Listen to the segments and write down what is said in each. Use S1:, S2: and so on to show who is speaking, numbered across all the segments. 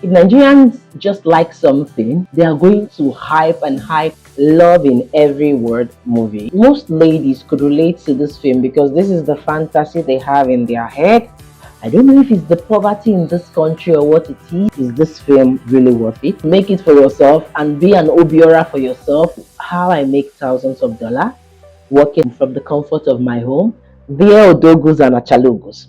S1: If Nigerians just like something, they are going to hype and hype love in every word movie. Most ladies could relate to this film because this is the fantasy they have in their head. I don't know if it's the poverty in this country or what it is. Is this film really worth it? Make it for yourself and be an Obiora for yourself. How I make thousands of dollars working from the comfort of my home. Dear Odogus and Achalogus.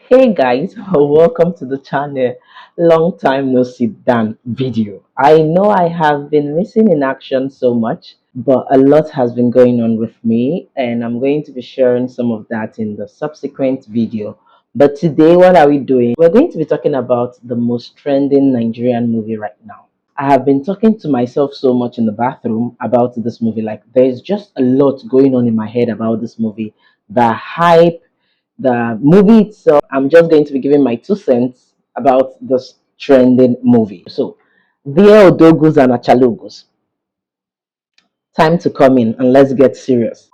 S1: Hey guys, welcome to the channel. Long time no sit down video. I know I have been missing in action so much, but a lot has been going on with me, and I'm going to be sharing some of that in the subsequent video. But today, what are we doing? We're going to be talking about the most trending Nigerian movie right now. I have been talking to myself so much in the bathroom about this movie. Like, there's just a lot going on in my head about this movie. The hype, the movie itself. I'm just going to be giving my 2 cents about this trending movie. So, dear Odogus and Achalogus, time to come in and let's get serious.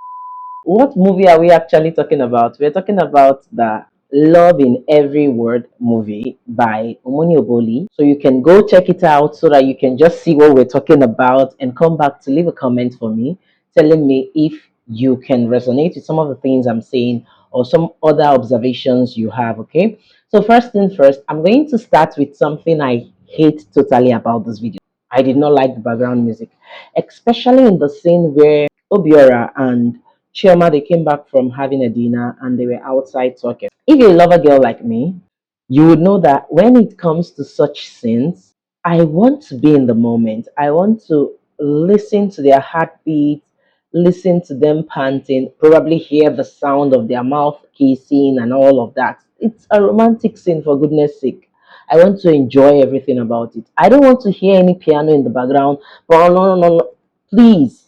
S1: What movie are we actually talking about? We're talking about the Love in Every Word movie by Omoni Oboli. So you can go check it out so that you can just see what we're talking about and come back to leave a comment for me telling me if you can resonate with some of the things I'm saying or some other observations you have. Okay. So first thing first, I'm going to start with something I hate totally about this video. I did not like the background music, especially in the scene where Obiora and Chioma, they came back from having a dinner and they were outside talking. If you love a girl like me, you would know that when it comes to such scenes, I want to be in the moment. I want to listen to their heartbeat, listen to them panting, probably hear the sound of their mouth kissing and all of that. It's a romantic scene, for goodness sake. I want to enjoy everything about it. I don't want to hear any piano in the background. But no, no, no, no. Please.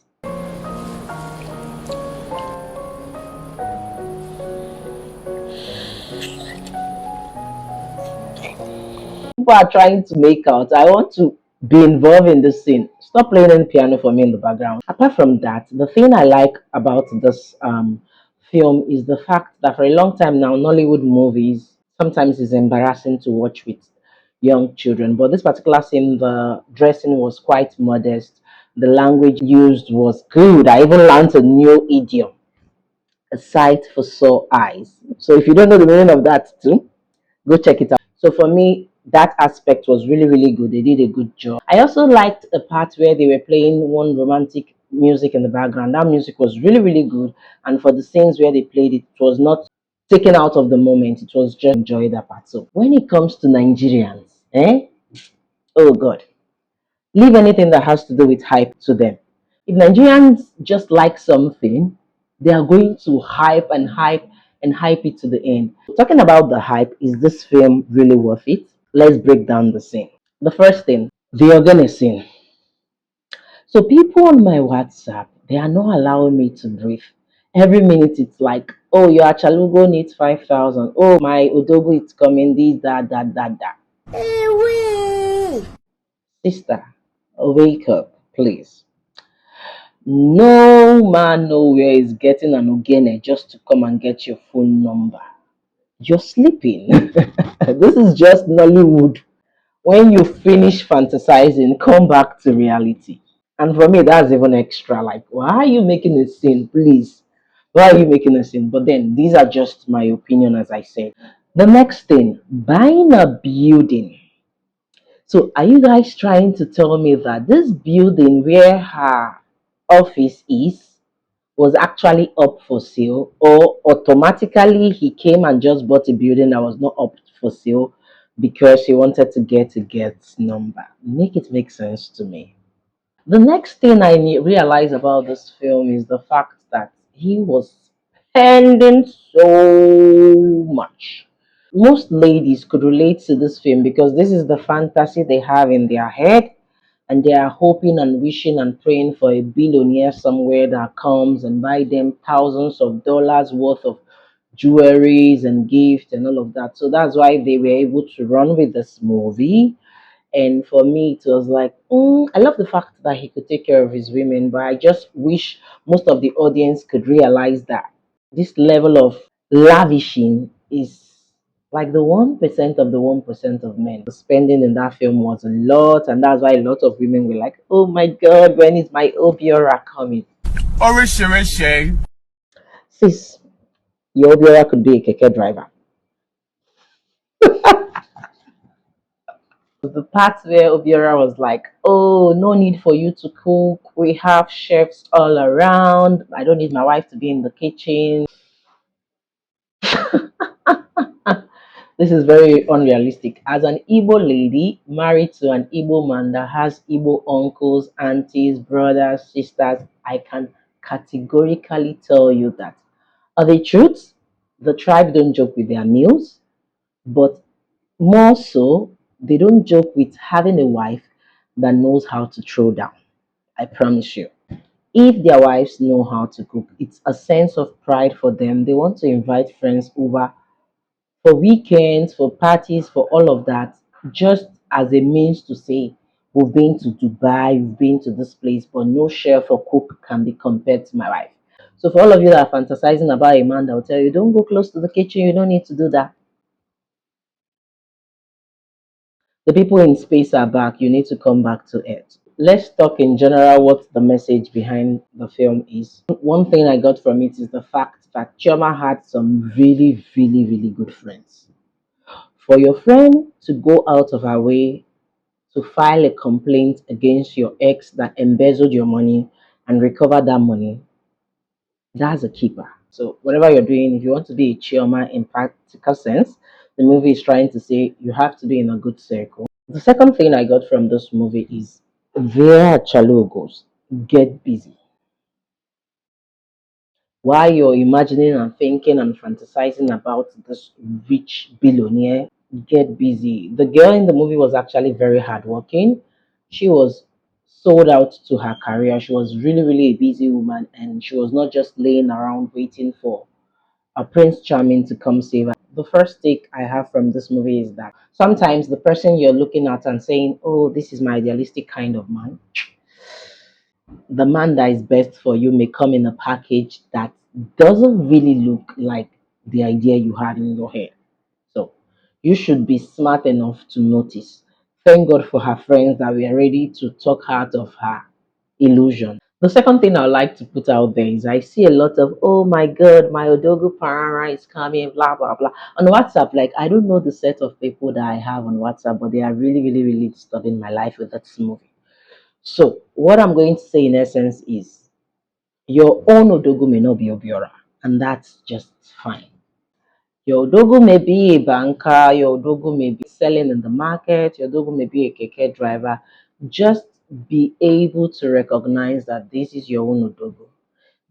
S1: People are trying to make out. I want to be involved in this scene. Stop playing any piano for me in the background. Apart from that, the thing I like about this film is the fact that for a long time now, Nollywood movies sometimes is embarrassing to watch with young children. But this particular scene, the dressing was quite modest. The language used was good. I even learned a new idiom, a sight for sore eyes. So if you don't know the meaning of that too, go check it out. So for me, that aspect was really, really good. They did a good job. I also liked the part where they were playing one romantic music in the background. That music was really, really good. And for the scenes where they played it, it was not taken out of the moment. It was just enjoy that part. So when it comes to Nigerians, oh God, leave anything that has to do with hype to them. If Nigerians just like something, they are going to hype and hype and hype it to the end. Talking about the hype, is this film really worth it? Let's break down the scene. The first thing, the organ scene. So people on my WhatsApp, they are not allowing me to breathe. Every minute it's like, oh, your Achalugo needs 5,000. Oh, my Odogo is coming, this, that. Sister, wake up, please. No man nowhere is getting an ogene just to come and get your phone number. You're sleeping. This is just Nollywood. When you finish fantasizing, come back to reality. And for me, that's even extra. Like, why are you making a scene, please? Why are you making a scene? But then, these are just my opinion, as I said. The next thing, buying a building. So, are you guys trying to tell me that this building where her office is was actually up for sale, or automatically he came and just bought a building that was not up for sale because he wanted to get a get number? Make it make sense to me. The next thing I realized about this film is the fact that he was spending so much. Most ladies could relate to this film because this is the fantasy they have in their head, and they are hoping and wishing and praying for a billionaire somewhere that comes and buy them thousands of dollars worth of jewelries and gifts and all of that. So that's why they were able to run with this movie. And for me, it was like, I love the fact that he could take care of his women, but I just wish most of the audience could realize that this level of lavishing is Like the 1% of the 1% of men. The spending in that film was a lot, and that's why a lot of women were like, oh my god, when is my Obiora coming?
S2: Orishirishe.
S1: Sis, your Obiora could be a keke driver. The part where Obiora was like, oh, no need for you to cook. We have chefs all around. I don't need my wife to be in the kitchen. This is very unrealistic. As an Igbo lady married to an Igbo man that has Igbo uncles, aunties, brothers, sisters, I can categorically tell you that. Are they truths? The tribe don't joke with their meals, but more so, they don't joke with having a wife that knows how to throw down. I promise you. If their wives know how to cook, it's a sense of pride for them. They want to invite friends over for weekends, for parties, for all of that, just as a means to say, we've been to Dubai, we've been to this place, but no chef or cook can be compared to my wife. So for all of you that are fantasizing about a man that will tell you, don't go close to the kitchen, you don't need to do that. The people in space are back, you need to come back to Earth. Let's talk in general what the message behind the film is. One thing I got from it is the fact that Chioma had some really, really, really good friends. For your friend to go out of her way to file a complaint against your ex that embezzled your money and recover that money, that's a keeper. So whatever you're doing, if you want to be a chioma in practical sense, the movie is trying to say you have to be in a good circle. The second thing I got from this movie is where Chalo goes, get busy. While you're imagining and thinking and fantasizing about this rich billionaire, get busy. The girl in the movie was actually very hardworking. She was sold out to her career. She was really, really a busy woman, and she was not just laying around waiting for a Prince Charming to come save her. The first take I have from this movie is that sometimes the person you're looking at and saying, oh, this is my idealistic kind of man, the man that is best for you may come in a package that doesn't really look like the idea you had in your head. So you should be smart enough to notice. Thank God for her friends that were ready to talk her out of her illusion. The second thing I like to put out there is I see a lot of, oh my God, my Odogu Parara is coming, blah, blah, blah. On WhatsApp, like, I don't know the set of people that I have on WhatsApp, but they are really, really, really disturbing my life with that movie. So, what I'm going to say in essence is your own Odogu may not be Obiora, and that's just fine. Your Odogu may be a banker, your Odogu may be selling in the market, your Odogu may be a keke driver. Just be able to recognize that this is your own Odogu.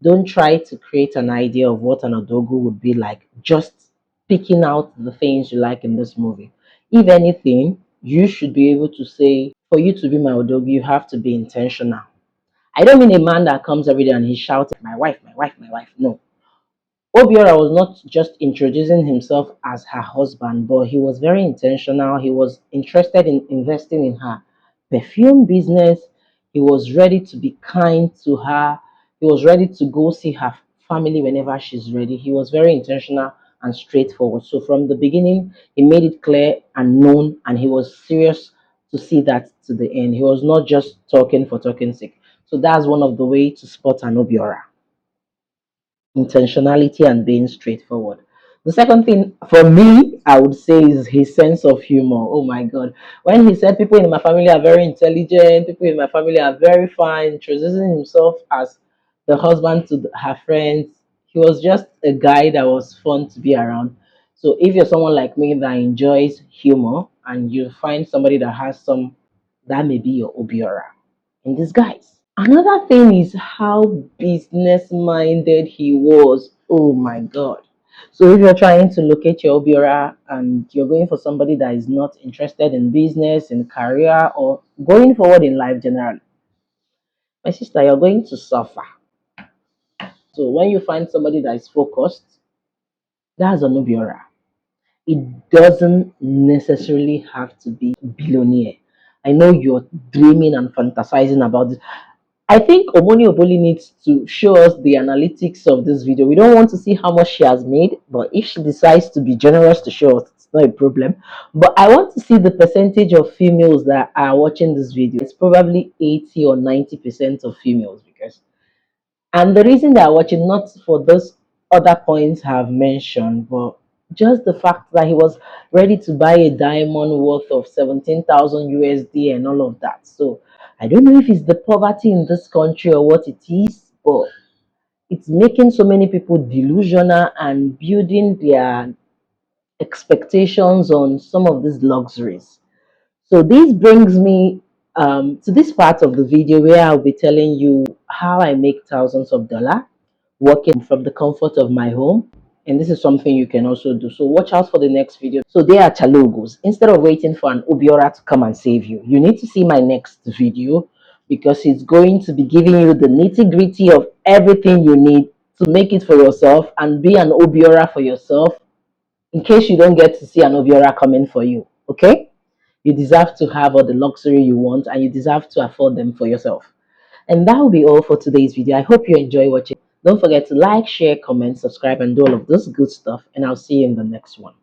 S1: Don't try to create an idea of what an Odogu would be like, just picking out the things you like in this movie. If anything, you should be able to say, for you to be my Odogu, you have to be intentional. I don't mean a man that comes every day and he's shouting, my wife, my wife, my wife. No. Obiora was not just introducing himself as her husband, but he was very intentional. He was interested in investing in her perfume business. He was ready to be kind to her. He was ready to go see her family whenever she's ready. He was very intentional and straightforward. So from the beginning, he made it clear and known, and he was serious to see that to the end. He was not just talking for talking sake. So that's one of the ways to spot an Obiora: intentionality and being straightforward. The second thing for me, I would say, is his sense of humor. Oh my God. When he said people in my family are very intelligent, people in my family are very fine, introducing himself as the husband to her friends, he was just a guy that was fun to be around. So if you're someone like me that enjoys humor and you find somebody that has some, that may be your Obiora in disguise. Another thing is how business minded he was. Oh my God. So if you're trying to locate your Obiora and you're going for somebody that is not interested in business, in career, or going forward in life generally, my sister, you're going to suffer. So when you find somebody that is focused, that's an Obiora. It doesn't necessarily have to be billionaire. I know you're dreaming and fantasizing about this. I think Omoni Oboli needs to show us the analytics of this video. We don't want to see how much she has made, but if she decides to be generous to show us not a problem. But I want to see the percentage of females that are watching this video. It's probably 80 or 90% of females because, and the reason they are watching, not for those other points I've mentioned, but just the fact that he was ready to buy a diamond worth of 17,000 USD and all of that. So I don't know if it's the poverty in this country or what it is, but it's making so many people delusional and building their expectations on some of these luxuries. So this brings me to this part of the video where I'll be telling you how I make thousands of dollars working from the comfort of my home. And this is something you can also do. So watch out for the next video. So they are chalogos. Instead of waiting for an Obiora to come and save you, you need to see my next video because it's going to be giving you the nitty gritty of everything you need to make it for yourself and be an Obiora for yourself in case you don't get to see an Obiora coming for you. Okay? You deserve to have all the luxury you want and you deserve to afford them for yourself. And that will be all for today's video. I hope you enjoy watching. Don't forget to like, share, comment, subscribe, and do all of this good stuff. And I'll see you in the next one.